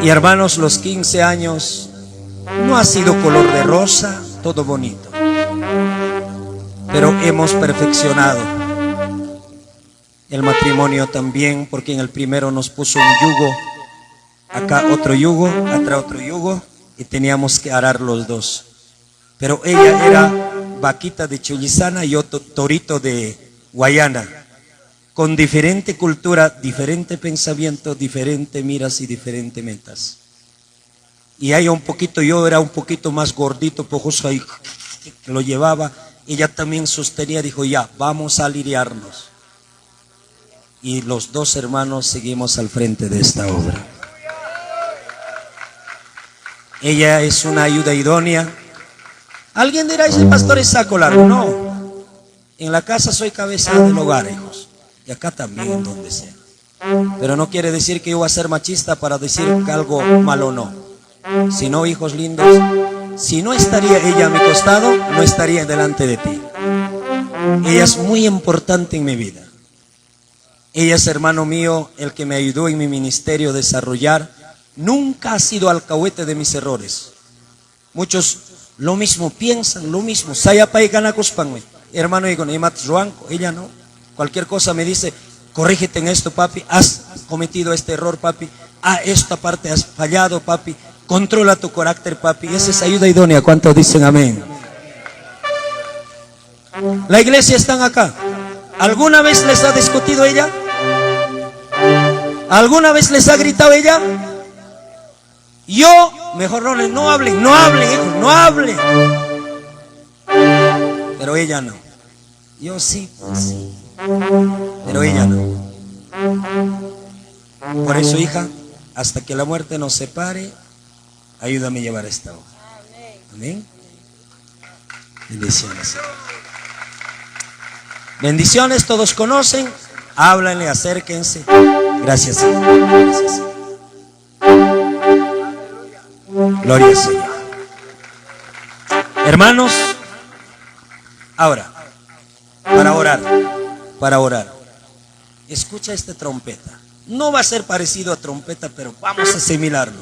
Y hermanos, los 15 años no ha sido color de rosa, todo bonito. Pero hemos perfeccionado el matrimonio también, porque en el primero nos puso un yugo, acá otro yugo, atrás otro yugo, y teníamos que arar los dos. Pero ella era vaquita de Chullizana y yo torito de Guayana, con diferente cultura, diferente pensamiento, diferente miras y diferente metas. Y ella un poquito, yo era un poquito más gordito, pojoso ahí, lo llevaba. Ella también sostenía, dijo, ya, vamos a lidiarnos. Y los 2 hermanos seguimos al frente de esta obra. Ella es una ayuda idónea. Alguien dirá, ese pastor es saco largo. No, en la casa soy cabeza del hogar, hijos. Y acá también, donde sea. Pero no quiere decir que yo voy a ser machista para decir que algo malo no. Si no, hijos lindos, si no estaría ella a mi costado, no estaría delante de ti. Ella es muy importante en mi vida. Ella es, hermano mío, el que me ayudó en mi ministerio a desarrollar. Nunca ha sido alcahuete de mis errores. Muchos lo mismo piensan, lo mismo. Hermano, digo, ella no. Cualquier cosa me dice, corrígete en esto, papi. Has cometido este error, papi. Esta parte has fallado, papi. Controla tu carácter, papi. Esa es ayuda idónea. ¿Cuántos dicen amén? La iglesia están acá. ¿Alguna vez les ha discutido ella? ¿Alguna vez les ha gritado ella? Yo, mejor no hablen, hijos, no hablen. Pero ella no. Yo sí, pues sí. Pero ella no. Por eso, hija, hasta que la muerte nos separe, ayúdame a llevar esta obra. Amén. Bendiciones. Bendiciones, todos conocen. Háblanle, acérquense. Gracias, Señor. Gracias, Señor. Gloria al Señor. Hermanos, ahora, para orar, escucha esta trompeta. No va a ser parecido a trompeta, pero vamos a asimilarlo.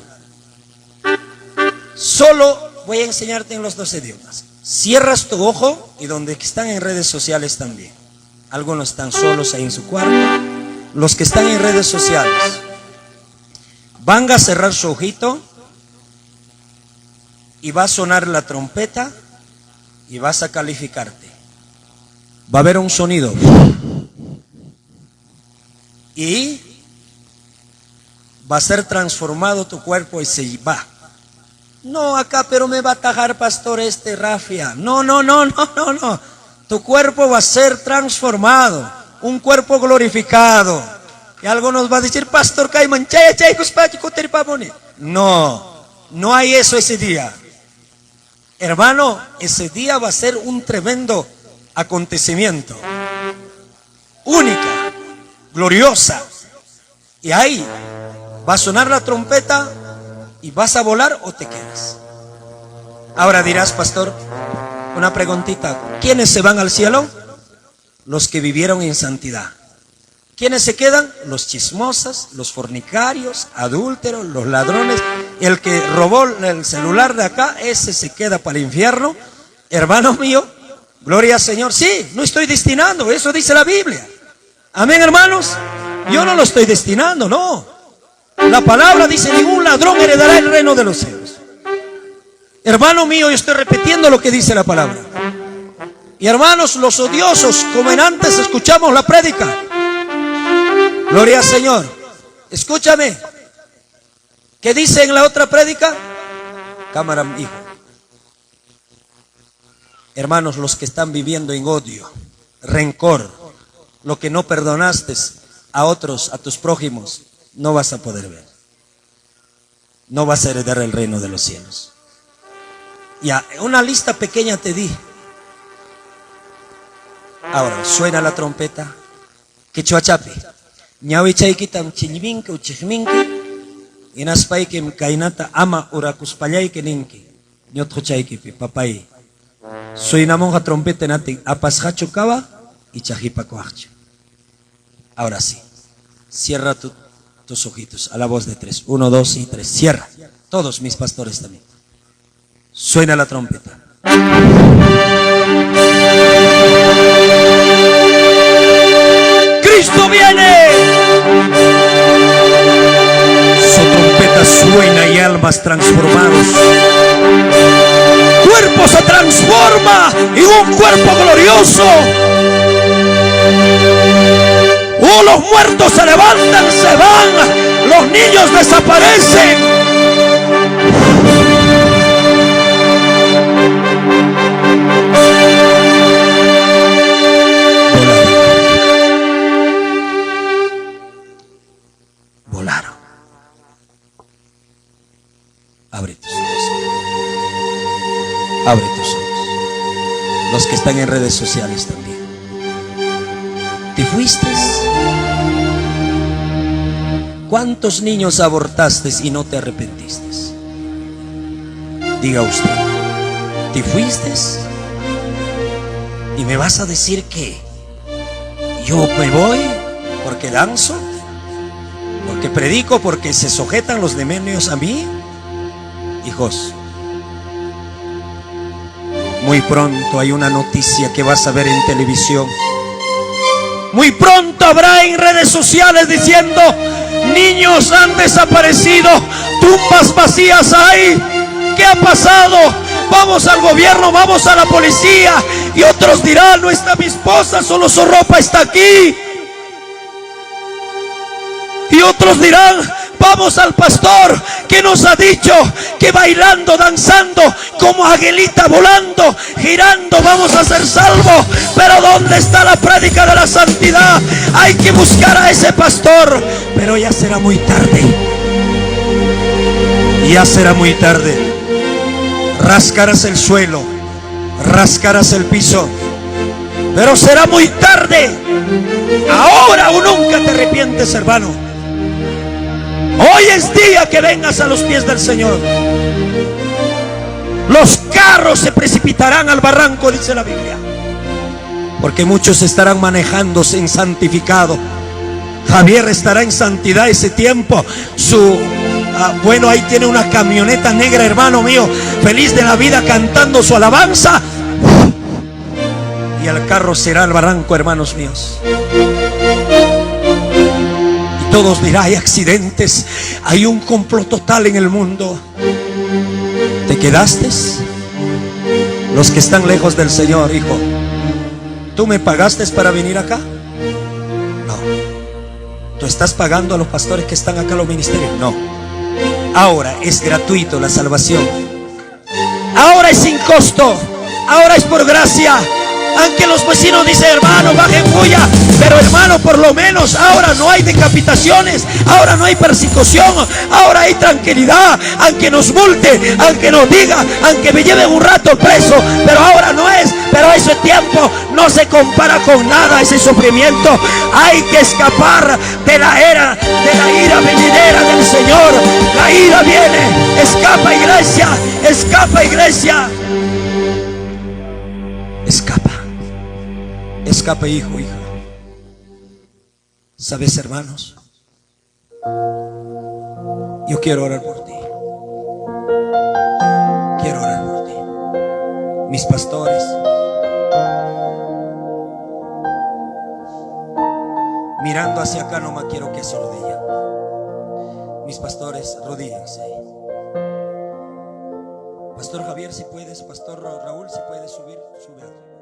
Solo voy a enseñarte en los 2 idiomas. Cierras tu ojo, y donde están en redes sociales también. Algunos están solos ahí en su cuarto. Los que están en redes sociales van a cerrar su ojito y va a sonar la trompeta y vas a calificarte. Va a haber un sonido y va a ser transformado tu cuerpo y se va. No, acá, pero me va a atajar, pastor, rafia. No. Tu cuerpo va a ser transformado, un cuerpo glorificado. Y algunos va a decir, pastor, no, no hay eso ese día. Hermano, ese día va a ser un tremendo acontecimiento. Única, gloriosa. Y ahí va a sonar la trompeta y vas a volar o te quedas. Ahora dirás, pastor, una preguntita. ¿Quiénes se van al cielo? Los que vivieron en santidad. ¿Quiénes se quedan? Los chismosos, los fornicarios, adúlteros, los ladrones. El que robó el celular de acá, ese se queda para el infierno. Hermano mío, gloria al Señor. Sí, no estoy destinando, eso dice la Biblia. Amén, hermanos. Yo no lo estoy destinando, no. La palabra dice, ningún ladrón heredará el reino de los cielos. Hermano mío, yo estoy repitiendo lo que dice la palabra. Y hermanos, los odiosos, como en antes escuchamos la prédica. Gloria al Señor. Escúchame. ¿Qué dice en la otra prédica? Cámara, hijo. Hermanos, los que están viviendo en odio, rencor, lo que no perdonaste a otros, a tus prójimos, no vas a poder ver. No vas a heredar el reino de los cielos. Ya, una lista pequeña te di. Ahora, suena la trompeta. Que chuachapi. Ñawi chaykitam chillminki o chijminki. Inaspaykim kainata ama urakuspallayki ninki. Ñotjo chaykipi, papay. Suinamonja trompeta nati apasjacho kaba y chajipa coacho. Ahora sí. Cierra tus ojitos a la voz de 3. 1, 2 y 3. Cierra. Todos mis pastores también. Suena la trompeta. ¡Cristo viene! Su trompeta suena y almas transformados. Cuerpo se transforma en un cuerpo glorioso. Oh, los muertos se levantan, se van. Los niños desaparecen. Volaron. Abre tus ojos. Abre tus ojos. Los que están en redes sociales también. ¿Te fuiste? ¿Cuántos niños abortaste y no te arrepentiste? Diga usted. ¿Te fuiste? ¿Y me vas a decir que yo me voy porque danzo? ¿Porque predico? ¿Porque se sujetan los demonios a mí? Hijos, muy pronto hay una noticia que vas a ver en televisión. Muy pronto habrá en redes sociales diciendo: niños han desaparecido, tumbas vacías hay. ¿Qué ha pasado? Vamos al gobierno, vamos a la policía. Y otros dirán: no está mi esposa, solo su ropa está aquí. Y otros dirán: vamos al pastor que nos ha dicho que bailando, danzando, como aguilita volando, girando, vamos a ser salvos. Pero ¿dónde está la prédica de la santidad? Hay que buscar a ese pastor. Pero ya será muy tarde. Ya será muy tarde. Rascarás el suelo, rascarás el piso, pero será muy tarde. Ahora o nunca te arrepientes, hermano. Hoy es día que vengas a los pies del Señor. Los carros se precipitarán al barranco, dice la Biblia, porque muchos estarán manejándose en santificado. Javier estará en santidad ese tiempo. Bueno, ahí tiene una camioneta negra, hermano mío, feliz de la vida, cantando su alabanza. Y el carro será al barranco, hermanos míos. Y todos dirán: hay accidentes, hay un complot total en el mundo. ¿Te quedaste? Los que están lejos del Señor, hijo, ¿tú me pagaste para venir acá? No. ¿Tú estás pagando a los pastores que están acá en los ministerios? No. Ahora es gratuito la salvación. Ahora es sin costo. Ahora es por gracia. Aunque los vecinos dicen, hermano, bajen bulla, pero hermano, por lo menos ahora no hay decapitaciones, ahora no hay persecución, ahora hay tranquilidad. Aunque nos multe, aunque nos diga, aunque me lleven un rato preso, pero ahora no es. Pero ese tiempo no se compara con nada, ese sufrimiento. Hay que escapar de la ira venidera del Señor. La ira viene. Escapa, iglesia, escapa, iglesia. Escapa, escapa, hijo, hija. ¿Sabes, hermanos? Yo quiero orar por ti. Quiero orar por ti. Mis pastores, mirando hacia acá, no me quiero que se arrodillen. Mis pastores, arrodíllense. Pastor Javier, si puedes. Pastor Raúl, si puedes subir, sube.